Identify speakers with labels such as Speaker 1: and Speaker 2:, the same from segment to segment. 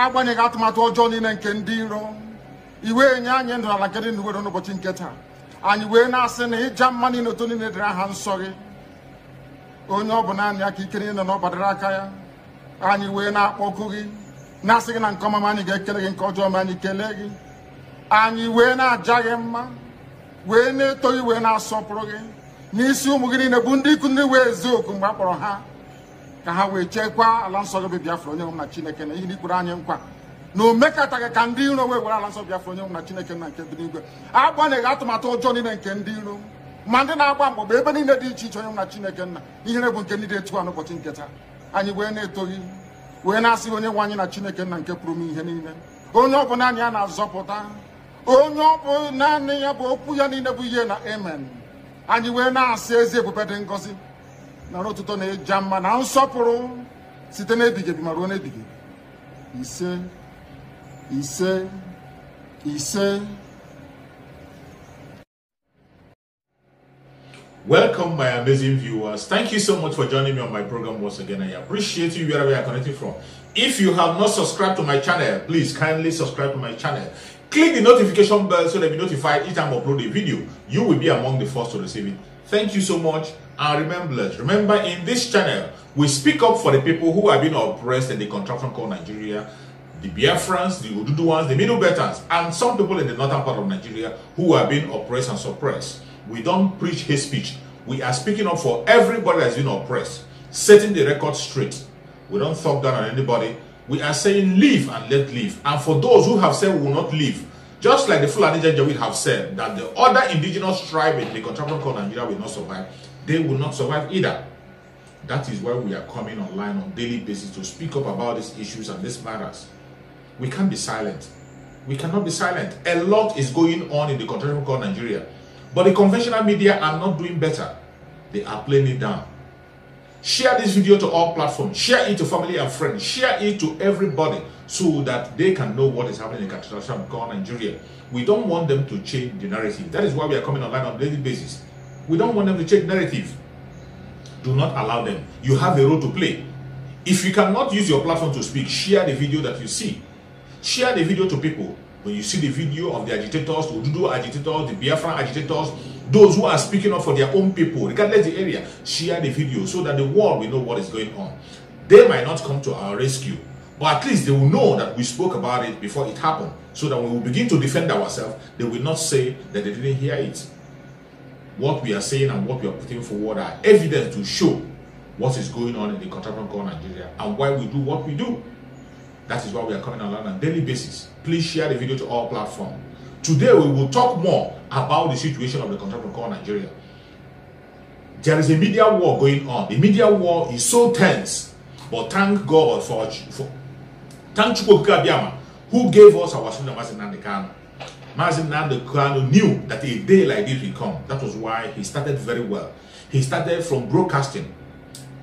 Speaker 1: agbanye ga atụmatụ ọjọọ niile nke ndị iro iwe nye anyị ndụ ala nke dị ndụ n'ụbọchị nke taa anyị wee na-asị na ịja mma niile otu niile dịrị aha nsọ gị onye ọ bụ naanị aka ike niile na ọ gbadara aka ya anyị wee na-akpọku gị na-asị gị na nke ọma anyị ga-ekele gị nke ọjọọ ma anyị kelee gị anyị wee na-aja gị mma wee na-eto gị wee na-asọpụrụ gị n'isi ụmụ gị niile bụ ndị ikwu ndị wee eziokwu mgbe a kpọrọ ha ka ha wee chekwaa ala nsọ gị bụ Biafra onye nwe na Chineke na ihe ndị kwuru anyị nkwa na o mekataghị ka ndị iro wee were ala nsọ Biafra onye nwe na Chineke na nke dị n'igwe agbanyeghị atụmatụ ọjọọ niile nke ndị iro ma ndị na-agba mgbọgba ebe niile dị iche iche onye nwe na Chineke nna ihere bụ nke ndị dị etu a n'ụbọchị nke taa anyị wee na-eto gị wee na-asị onye nwe anyị na Chineke nna nke pụrụ m ihe niile onye ọ bụ naanị ya na-azọpụta onye ọ bụ naanị ya bụ okwu ya niile bụ ihe na amen anyị wee na-asị ezi ebube dị ngọzi na otuto na ịja mma na nsọpụrụ site n'ebighị ebi ma ruo n'ebighị ise ise ise.
Speaker 2: Welcome, my amazing viewers. Thank you so much for joining me on my program once again. I appreciate you wherever you are connected from. If you have not subscribed to my channel, please kindly subscribe to my channel. Click the notification bell so that you be notified each time I upload a video. You will be among the first to receive it. Thank you so much. And remember, in this channel, we speak up for the people who have been oppressed in the contraption called Nigeria, the Biafrans, the Oduduwans, the Middle Belters, and some people in the northern part of Nigeria who have been oppressed and suppressed. We don't preach hate speech. We are speaking up for everybody that's been oppressed, setting the record straight. We don't talk down on anybody. We are saying live and let live. And for those who have said we will not live, just like the Fulani Janjaweed have said that the other indigenous tribe in the contraption called Nigeria will not survive, they will not survive either. That is why we are coming online on a daily basis to speak up about these issues and these matters. We can't be silent. We cannot be silent. A lot is going on in the contraption called Nigeria. But the conventional media are not doing better. They are playing it down. Share this video to all platforms. Share it to family and friends. Share it to everybody so that they can know what is happening in contraption called Nigeria. We don't want them to change the narrative. That is why we are coming online on a daily basis. We don't want them to change narrative. Do not allow them. You have a role to play. If you cannot use your platform to speak, share the video that you see. Share the video to people. When you see the video of the agitators, the Odudu agitators, the Biafran agitators, those who are speaking up for their own people, regardless of the area, share the video so that the world will know what is going on. They might not come to our rescue, but at least they will know that we spoke about it before it happened, so that when we begin to defend ourselves, they will not say that they didn't hear it. What we are saying and what we are putting forward are evidence to show what is going on in the contraption called Nigeria and why we do what we do. That is why we are coming online on a daily basis. Please share the video to all platforms. Today we will talk more about the situation of the contraption called Nigeria. There is a media war going on. The media war is so tense, but thank God for thank Chukwu Abiyama who gave us our son Mazi Nnamdi Kanu. Mazi Nnamdi Kanu knew that a day like this will come. That was why he started very well. He started from broadcasting.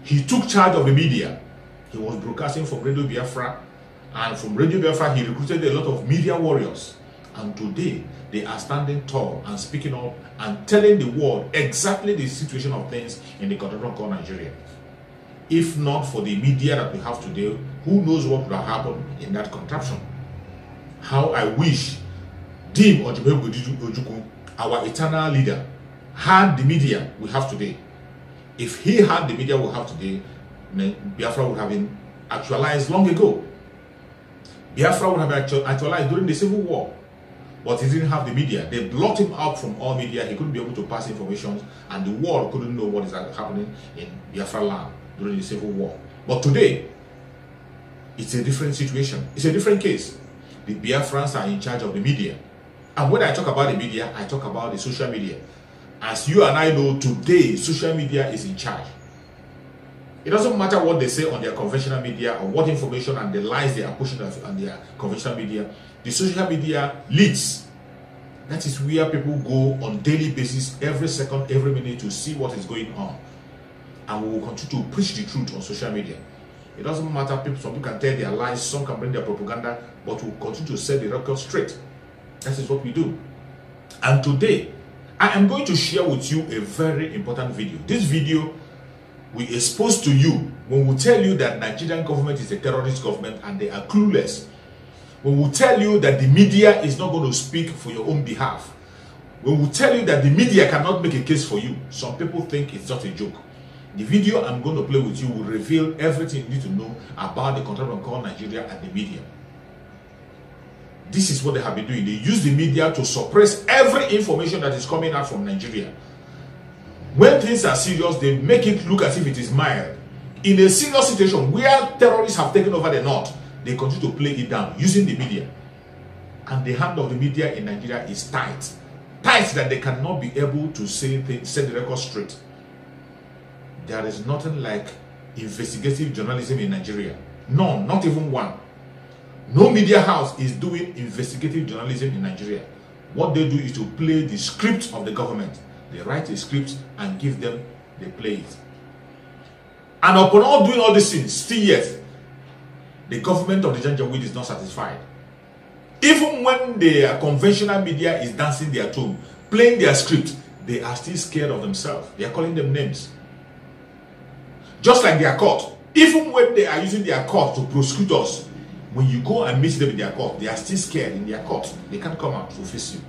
Speaker 2: He took charge of the media. He was broadcasting from Radio Biafra. And from Radio Biafra, he recruited a lot of media warriors. And today, they are standing tall and speaking up and telling the world exactly the situation of things in the contraption called Nigeria. If not for the media that we have today, who knows what would have happened in that contraption? How I wish Dim Ojukwu, our eternal leader, had the media we have today. If he had the media we have today, Biafra would have been actualized long ago. Biafra would have actualized during the Civil War, but he didn't have the media. They blocked him out from all media. He couldn't be able to pass information, and the world couldn't know what is happening in Biafra land during the Civil War. But today, it's a different situation. It's a different case. The Biafrans are in charge of the media. And when I talk about the media, I talk about the social media. As you and I know, today, social media is in charge. It doesn't matter what they say on their conventional media or what information and the lies they are pushing on their conventional media. The social media leads. That is where people go on daily basis, every second, every minute to see what is going on. And we will continue to preach the truth on social media. It doesn't matter, some people can tell their lies, some can bring their propaganda, but we'll continue to set the record straight. That is what we do. And today, I am going to share with you a very important video. This video we expose to you when we tell you that Nigerian government is a terrorist government and they are clueless When we tell you that the media is not going to speak for your own behalf, when we tell you that the media cannot make a case for you, some people think it's just a joke. The video I'm going to play with you will reveal everything you need to know about the contraband called Nigeria and the media. This is what they have been doing. They use the media to suppress every information that is coming out from Nigeria. When things are serious, they make it look as if it is mild. In a serious situation where terrorists have taken over the north, they continue to play it down using the media. And the hand of the media in Nigeria is tight. Tight that they cannot be able to say things, set the record straight. There is nothing like investigative journalism in Nigeria. None, not even one. No media house is doing investigative journalism in Nigeria. What they do is to play the script of the government. They write a script and give them, they play it. And upon all doing all these things, still yet, the government of the Janjaweed is not satisfied. Even when the conventional media is dancing their tune, playing their script, they are still scared of themselves. They are calling them names. Just like their court. Even when they are using their court to prosecute us, when you go and meet them in their court, they are still scared in their court. They can't come out to face you.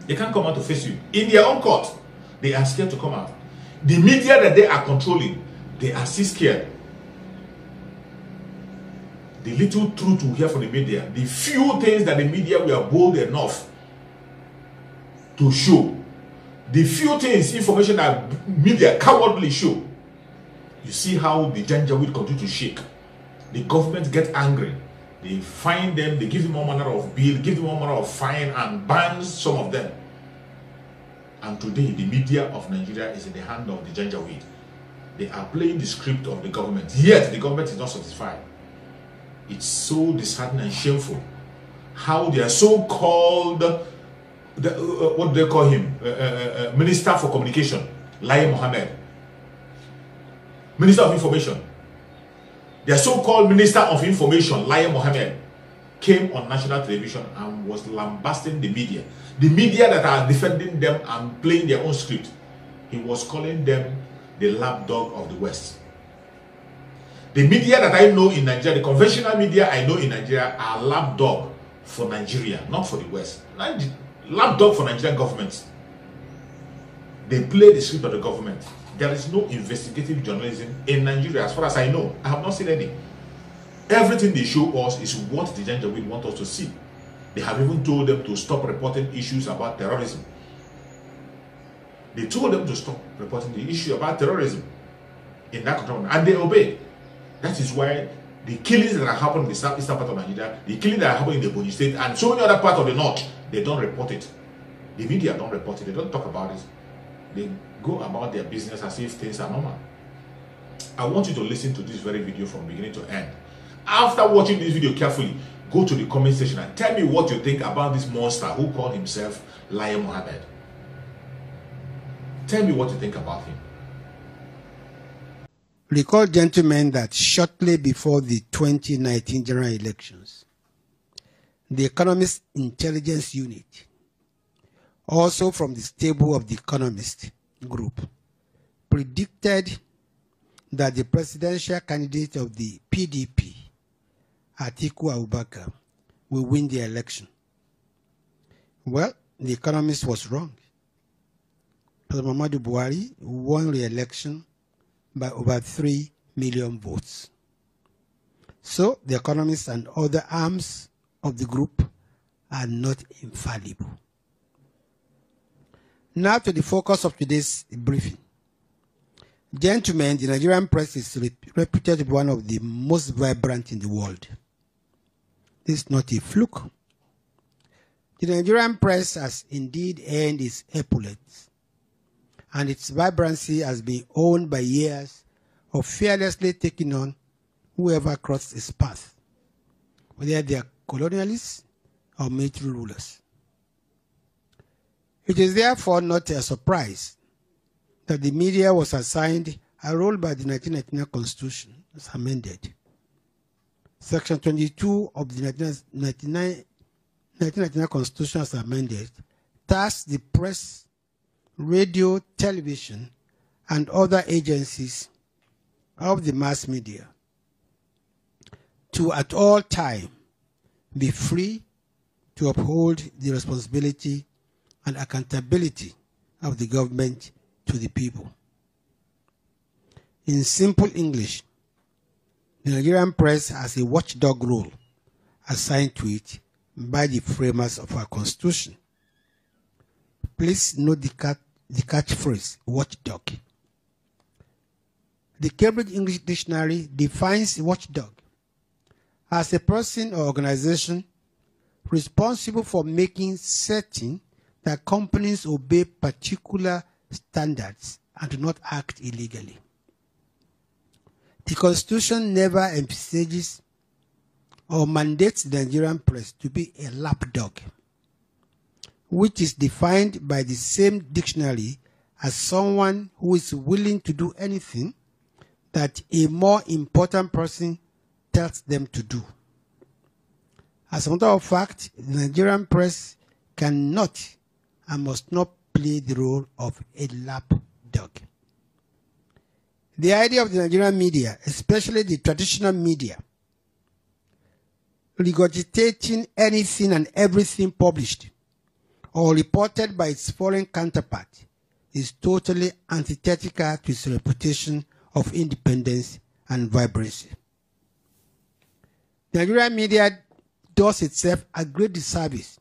Speaker 2: They can't come out to face you. In their own court, they are scared to come out. The media that they are controlling, they are still scared. The little truth we hear from the media, the few things that the media were bold enough to show, the few things, information that media cowardly show, you see how the Janjaweed continue to shake. The government get angry. They fine them, they give them all manner of bill, give them all manner of fine and ban some of them. And today, the media of Nigeria is in the hand of the Janjaweed. They are playing the script of the government, yet the government is not satisfied. It's so disheartening and shameful how their so-called, what do they call him? Minister for Communication, Lai Mohammed. Minister of Information. Their so-called Minister of Information, Lai Mohammed, came on national television and was lambasting the media. The media that are defending them and playing their own script. He was calling them the lapdog of the West. The media that I know in Nigeria, the conventional media I know in Nigeria, are lapdog for Nigeria, not for the West. Lapdog for Nigerian government. They play the script of the government. There is no investigative journalism in Nigeria, as far as I know. I have not seen any. Everything they show us is what the Janjaweed want us to see. They have even told them to stop reporting issues about terrorism. They told them to stop reporting the issue about terrorism in that country, and they obeyed. That is why the killings that are happening in the southeastern part of Nigeria, the killings that are happening in the Bonny State, and so many other parts of the north, they don't report it. The media don't report it. They don't talk about it. They go about their business as if things are normal. I want you to listen to this very video from beginning to end. After watching this video carefully, go to the comment section and tell me what you think about this monster who called himself Lai Mohammed. Tell me what you think about him.
Speaker 3: Recall, gentlemen, that shortly before the 2019 general elections, the Economist Intelligence Unit, also from the stable of the Economist group, predicted that the presidential candidate of the PDP, Atiku Abubakar, will win the election. Well, the Economist was wrong. President Muhammadu Buhari won re-election by over 3 million votes. So the Economists and other arms of the group are not infallible. Now to the focus of today's briefing. Gentlemen, the Nigerian press is reputed to be one of the most vibrant in the world. This is not a fluke. The Nigerian press has indeed earned its epaulets, and its vibrancy has been owned by years of fearlessly taking on whoever crossed its path, whether they are colonialists or military rulers. It is therefore not a surprise that the media was assigned a role by the 1999 Constitution as amended. Section 22 of the 1999 Constitution as amended tasks the press, radio, television, and other agencies of the mass media to at all time be free to uphold the responsibility and accountability of the government to the people. In simple English, the Nigerian press has a watchdog role assigned to it by the framers of our constitution. Please note the catchphrase, watchdog. The Cambridge English Dictionary defines watchdog as a person or organization responsible for making certain that companies obey particular standards and do not act illegally. The Constitution never emphasizes or mandates the Nigerian press to be a lapdog, which is defined by the same dictionary as someone who is willing to do anything that a more important person tells them to do. As a matter of fact, the Nigerian press cannot and must not play the role of a lapdog. The idea of the Nigerian media, especially the traditional media, regurgitating anything and everything published or reported by its foreign counterpart, is totally antithetical to its reputation of independence and vibrancy. The Nigerian media does itself a great disservice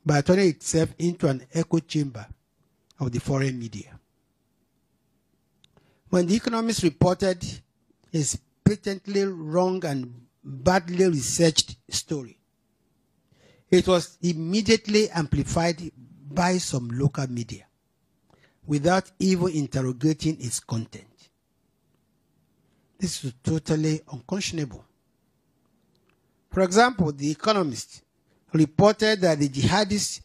Speaker 3: by turning itself into an echo chamber of the foreign media. When The Economist reported a patently wrong and badly researched story, it was immediately amplified by some local media without even interrogating its content. This is totally unconscionable. For example, The Economist reported that the jihadist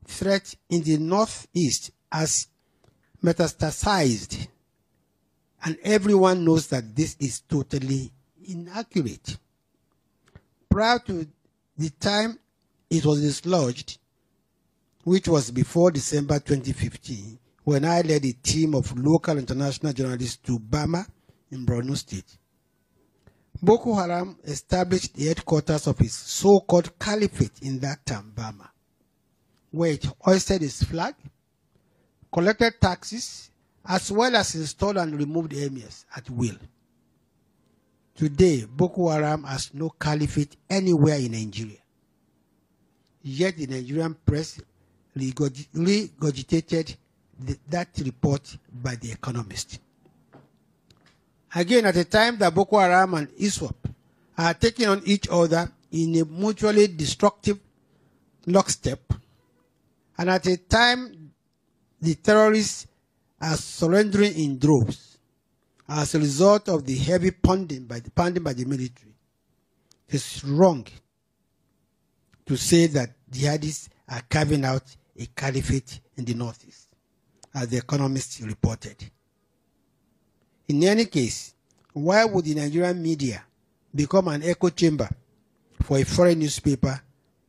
Speaker 3: threat in the northeast has metastasized, and everyone knows that this is totally inaccurate. Prior to the time it was dislodged, which was before December 2015, when I led a team of local international journalists to Bama in Borno State, Boko Haram established the headquarters of its so-called caliphate in that town, Bama, where it hoisted its flag, collected taxes, as well as installed and removed emirs at will. Today, Boko Haram has no caliphate anywhere in Nigeria. Yet the Nigerian press regurgitated that report by The Economist. Again, at a time that Boko Haram and ISWAP are taking on each other in a mutually destructive lockstep, and at a time the terrorists are surrendering in droves as a result of the heavy pounding by the military, it's wrong to say that jihadists are carving out a caliphate in the northeast, as The Economist reported. In any case, why would the Nigerian media become an echo chamber for a foreign newspaper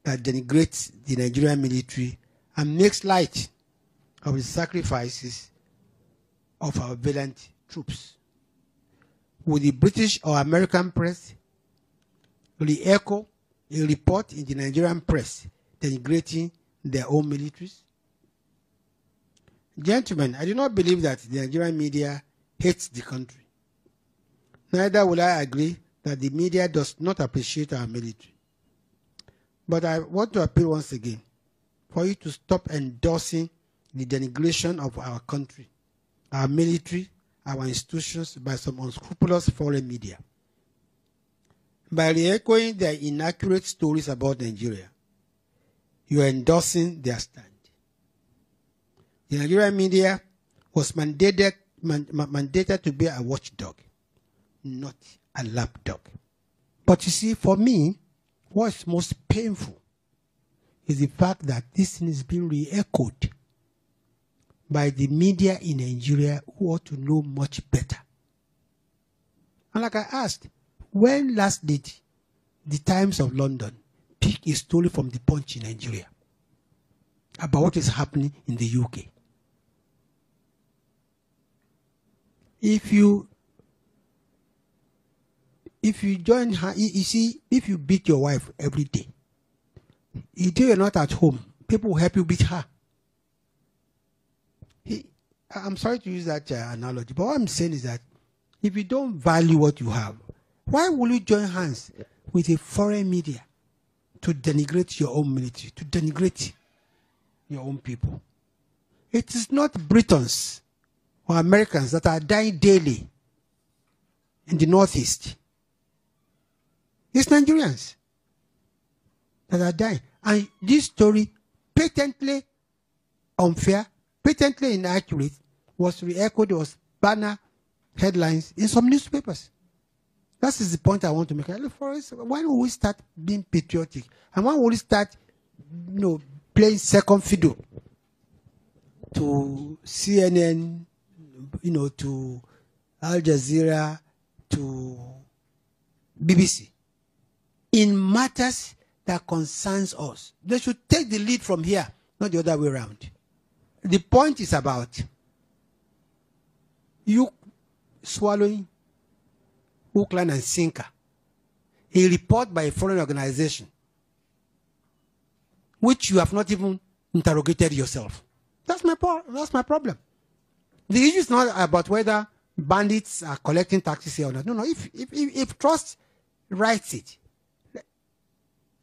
Speaker 3: that denigrates the Nigerian military and makes light of the sacrifices of our valiant troops? Would the British or American press re-echo a report in the Nigerian press denigrating their own militaries? Gentlemen, I do not believe that the Nigerian media hates the country. Neither will I agree that the media does not appreciate our military. But I want to appeal once again for you to stop endorsing the denigration of our country, our military, our institutions by some unscrupulous foreign media. By re-echoing their inaccurate stories about Nigeria, you are endorsing their stand. The Nigerian media was mandated to be a watchdog, not a lapdog. But you see, for me, what's most painful is the fact that this thing is being re-echoed by the media in Nigeria who ought to know much better. And like I asked, when last did the Times of London pick a story from the Punch in Nigeria about what is happening in the UK? If you join her, you see, if you beat your wife every day, if you're not at home, people will help you beat her. I'm sorry to use that analogy, but what I'm saying is that if you don't value what you have, why will you join hands with a foreign media to denigrate your own military, to denigrate your own people? It is not Britons or Americans that are dying daily in the Northeast. It's Nigerians that are dying. And this story, patently unfair, patently inaccurate, was re-echoed, was banner headlines in some newspapers. That is the point I want to make. Look, for us, why don't we start being patriotic? And why don't we start, playing second fiddle to CNN, to Al Jazeera, to BBC, in matters that concerns us? They should take the lead from here, not the other way around. The point is about you swallowing hook, line, and sinker a report by a foreign organization which you have not even interrogated yourself. That's my problem. The issue is not about whether bandits are collecting taxes here or not. No. If Trust writes it,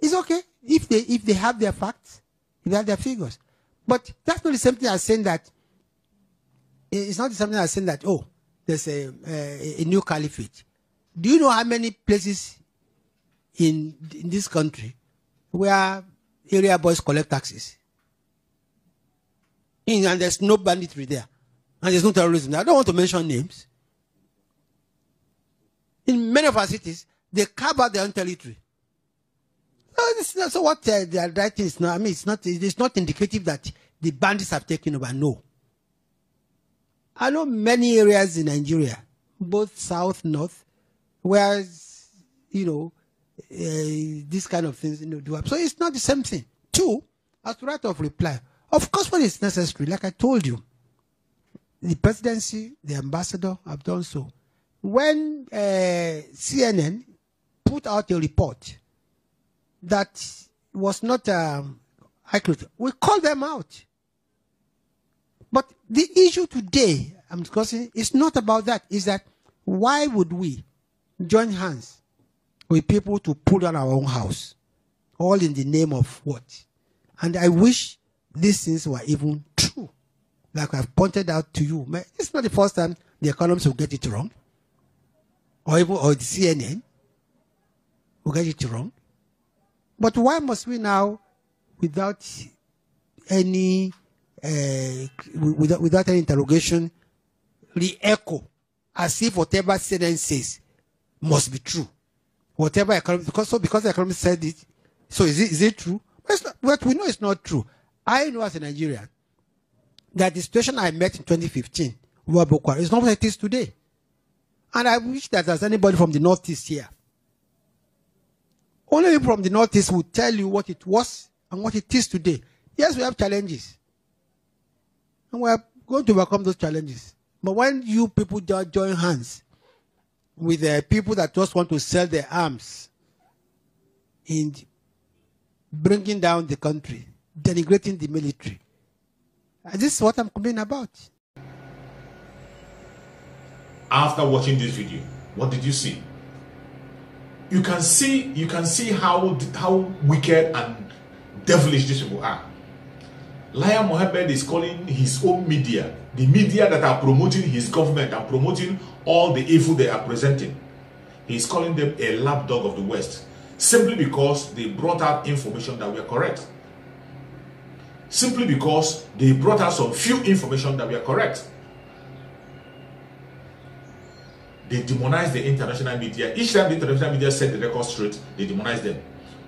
Speaker 3: it's okay. If they have their facts, if they have their figures. But that's not the same thing as saying that. It's not the same thing as saying that, there's a new caliphate. Do you know how many places in this country where area boys collect taxes? And there's no banditry there. And there's no terrorism there. I don't want to mention names. In many of our cities, they carve out their own territory. So what they are writing is not, it's not indicative that the bandits have taken over. No. I know many areas in Nigeria, both south, north, where, these kind of things, do happen. So it's not the same thing. Two, as to right of reply, of course, when it's necessary, like I told you, the presidency, the ambassador have done so. When CNN put out a report that was not accurate, we called them out. But the issue today I'm discussing is not about that. Is that why would we join hands with people to pull down our own house, all in the name of what? And I wish these things were even true. Like I've pointed out to you, it's not the first time the economists will get it wrong, or the CNN will get it wrong. But why must we now, without any without any interrogation, re-echo as if whatever CNN says must be true? Whatever economists, because the economists said it, so is it true? But we know it's not true. I know as a Nigerian that the situation I met in 2015 with Boko Haram is not what it is today. And I wish that there's anybody from the Northeast here. Only people from the Northeast will tell you what it was and what it is today. Yes, we have challenges. And we are going to overcome those challenges. But when you people join hands with people that just want to sell their arms in bringing down the country, denigrating the military, this is what I'm complaining about.
Speaker 2: After watching this video, what did you see? You can see how wicked and devilish these people are. Lion Mohammed is calling his own media, the media that are promoting his government and promoting all the evil they are presenting. He is calling them a lapdog of the West, simply because they brought out information that were correct. Simply because they brought out some few information that were correct. They demonize the international media. Each time the international media set the record straight, they demonize them.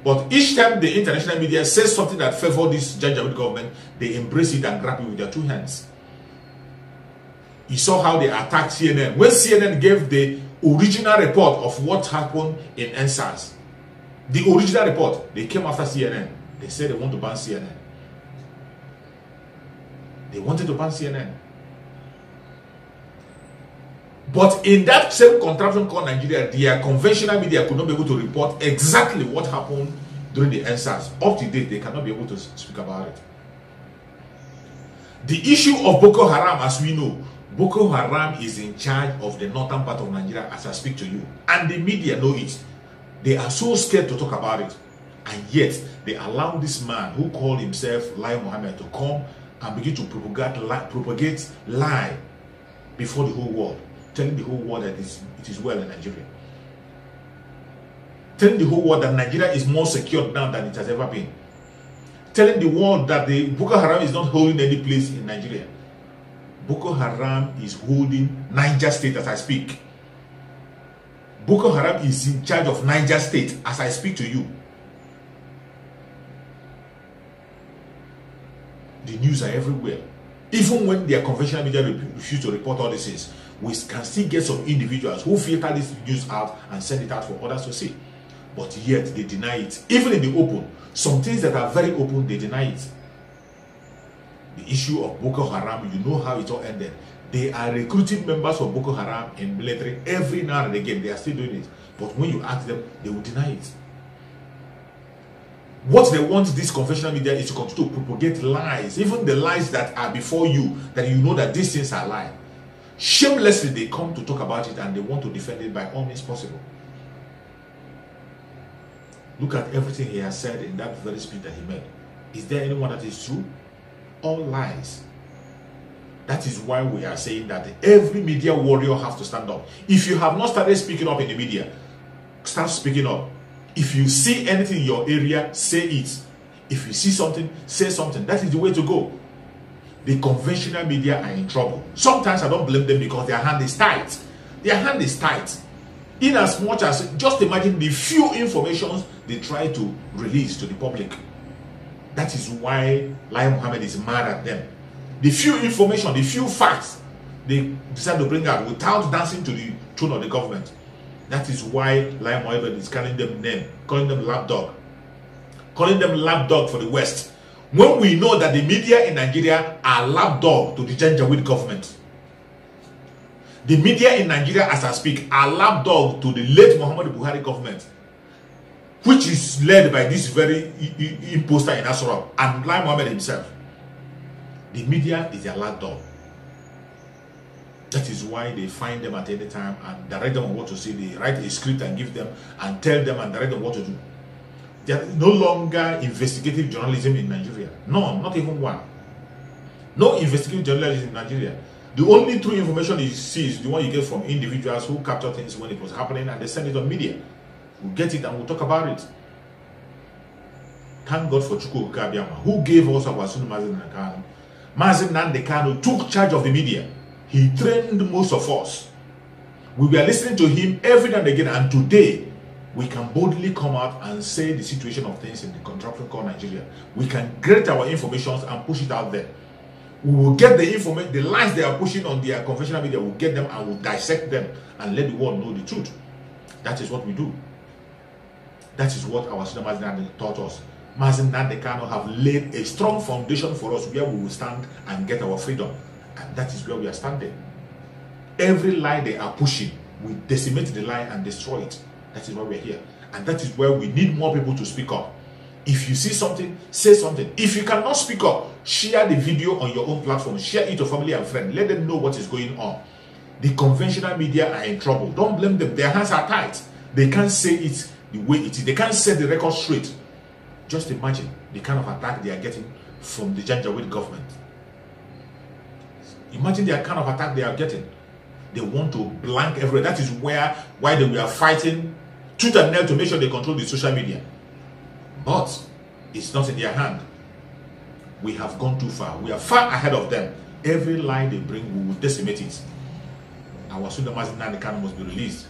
Speaker 2: But each time the international media says something that favors this Janjaweed government, they embrace it and grab it with their two hands. You saw how they attacked CNN. When CNN gave the original report of what happened in NSAS, the original report, they came after CNN. They said they want to ban CNN. They wanted to ban CNN. But in that same contraption called Nigeria, their conventional media could not be able to report exactly what happened during the NSAS. Up to date, they cannot be able to speak about it. The issue of Boko Haram, as we know, Boko Haram is in charge of the northern part of Nigeria as I speak to you. And the media know it. They are so scared to talk about it. And yet, they allow this man who called himself Lai Mohammed to come and begin to propagate lie before the whole world, telling the whole world that it is well in Nigeria. Telling the whole world that Nigeria is more secure now than it has ever been. Telling the world that the Boko Haram is not holding any place in Nigeria. Boko Haram is holding Niger State as I speak. Boko Haram is in charge of Niger State as I speak to you. The news are everywhere. Even when their conventional media refuse to report all this things, we can still get some individuals who filter this news out and send it out for others to see. But yet they deny it. Even in the open, some things that are very open, they deny it. The issue of Boko Haram, you know how it all ended. They are recruiting members of Boko Haram in military every now and again. They are still doing it. But when you ask them, they will deny it. What they want this conventional media is to continue to propagate lies, even the lies that are before you, that you know that these things are lies. Shamelessly, they come to talk about it and they want to defend it by all means possible. Look at everything he has said in that very speech that he made. Is there anyone that is true? All lies. That is why we are saying that every media warrior has to stand up. If you have not started speaking up in the media, start speaking up. If you see anything in your area, say it. If you see something, say something. That is the way to go. The conventional media are in trouble. Sometimes I don't blame them because their hand is tight. Their hand is tight. In as much as, just imagine the few informations they try to release to the public. That is why Lai Mohammed is mad at them. The few information, the few facts they decide to bring out without dancing to the tune of the government. That is why Lai Mohammed is calling them name, calling them lapdog. Calling them lapdog for the West. When we know that the media in Nigeria are lapdog to the Janjaweed government. The media in Nigeria, as I speak, are lapdog to the late Muhammadu Buhari government, which is led by this very imposter in Asorock and Lai Mohammed himself. The media is their lapdog. That is why they find them at any time and direct them on what to say. They write a script and give them and tell them and direct them what to do. There is no longer investigative journalism in Nigeria. No, not even one. No investigative journalism in Nigeria. The only true information you see is the one you get from individuals who capture things when it was happening and they send it on media. We'll get it and we'll talk about it. Thank God for Chukwu Kabiama, who gave us our Sunu Mazin Nakano. Mazin Nandekano took charge of the media. He trained most of us. We were listening to him every now and again, and today we can boldly come out and say the situation of things in the contraption called Nigeria. We can get our information and push it out there. We will get the information, the lies they are pushing on their conventional media, we'll get them and we'll dissect them and let the world know the truth. That is what we do. That is what our Suna Mazin taught us. Mazin Nandekano have laid a strong foundation for us where we will stand and get our freedom. And that is where we are standing. Every lie they are pushing, we decimate the lie and destroy it. That is why we are here. And that is where we need more people to speak up. If you see something, say something. If you cannot speak up, share the video on your own platform. Share it to family and friends. Let them know what is going on. The conventional media are in trouble. Don't blame them. Their hands are tight. They can't say it the way it is. They can't set the record straight. Just imagine the kind of attack they are getting from the Janjaweed government. Imagine the kind of attack they are getting. They want to blank everywhere. That is why they were fighting tooth and nail to make sure they control the social media. But it's not in their hand. We have gone too far. We are far ahead of them. Every lie they bring, we will decimate it. Our Suna Mazin Nandekano must be released.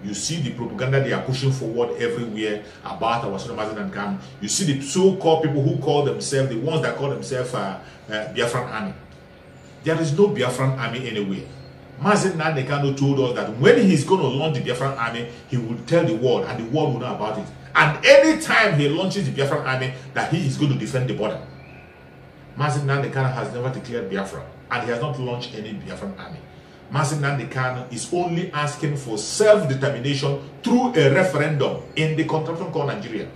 Speaker 2: You see the propaganda they are pushing forward everywhere about our Suna Mazin Nandekano. You see the so-called people who call themselves, the ones that call themselves Biafran Army. There is no Biafran Army anywhere. Mazin Nandekano told us that when he's going to launch the Biafran Army, he will tell the world and the world will know about it. And any time he launches the Biafran Army, that he is going to defend the border. Mazin Nandekano has never declared Biafra, and he has not launched any Biafran Army. Mazin Nandekano is only asking for self-determination through a referendum in the contraption called Nigeria.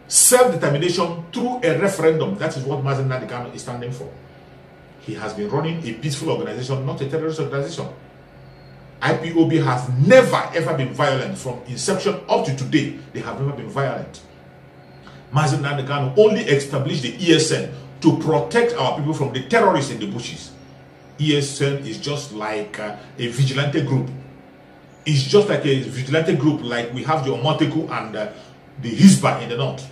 Speaker 2: self-determination through a referendum. That is what Mazi Nnamdi Kanu is standing for. He has been running a peaceful organization, not a terrorist organization. IPOB has never ever been violent from inception up to today. They have never been violent. Mazi Nnamdi Kanu only established the ESN to protect our people from the terrorists in the bushes. ESN is just like a vigilante group. It's just like a vigilante group, like we have the Omoteku and the Hisba in the north.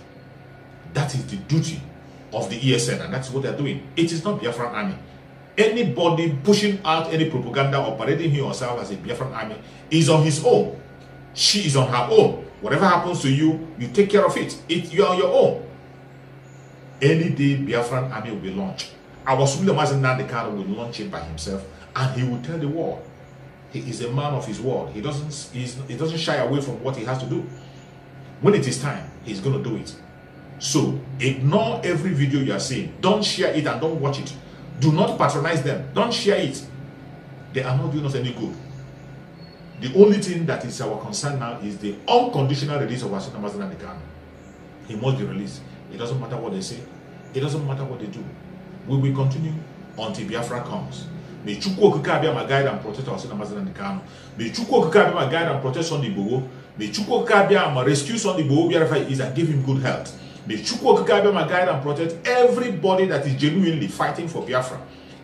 Speaker 2: That is the duty of the ESN, and that's what they're doing. It is not Biafran army. Anybody pushing out any propaganda or parading him or herself as a Biafran army is on his own. She is on her own. Whatever happens to you, you take care of it. You are on your own. Any day Biafran army will be launched. Our Sule Mazi Nnamdi Kanu will launch it by himself, and he will tell the world. He is a man of his word. He doesn't shy away from what he has to do. When it is time, he's going to do it. So ignore every video you are seeing. Don't share it and don't watch it. Do not patronize them. Don't share it. They are not doing us any good. The only thing that is our concern now is the unconditional release of Asorock Mazi Nnamdi Kanu. He must be released. It doesn't matter what they say. It doesn't matter what they do. We will continue until Biafra comes. May Chukwu Okike Abịama guide and protect Asorock Mazi Nnamdi Kanu. May Chukwu Okike Abịama guide and protect Sunday Igboho. May Chukwu Okike Abịama rescue Sunday Igboho wherever he is and give him good health. May Chukwu Okike Abịama guide and protect everybody that is genuinely fighting for Biafra.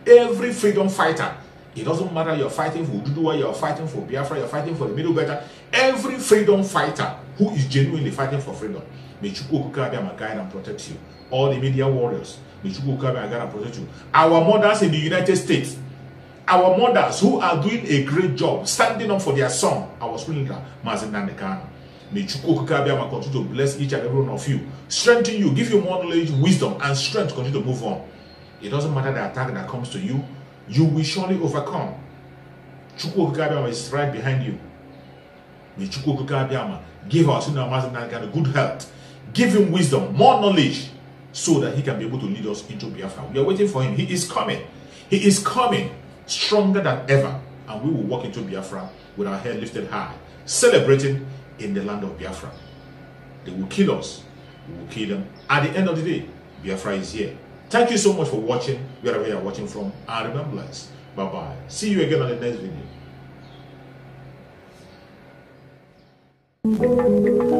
Speaker 2: Every freedom fighter. It doesn't matter you're fighting for Ududuwa, you're fighting for Biafra, you're fighting for the Middle Belt. Every freedom fighter who is genuinely fighting for freedom. May Chukwu Okike Abịama guide and protect you. All the media warriors. May Chukwu Okike Abịama guide and protect you. Our mothers in the United States. Our mothers who are doing a great job, standing up for their son, our school leader, Mazi Nnamdi Kanu. May Chukwu Okike Abịama continue to bless each and every one of you, strengthen you, give you more knowledge, wisdom, and strength to continue to move on. It doesn't matter the attack that comes to you, you will surely overcome. Chukwu Okike Abịama is right behind you. May Chukwu Okike Abịama give our son Mazi Nnamdi Kanu good health, give him wisdom, more knowledge, so that he can be able to lead us into Biafra. We are waiting for him. He is coming. He is coming stronger than ever, and we will walk into Biafra with our head lifted high, celebrating in the land of Biafra. They will kill us, we will kill them. At the end of the day, Biafra is here. Thank you so much for watching, wherever you are watching from, and remember, bless. Bye-bye. See you again on the next video.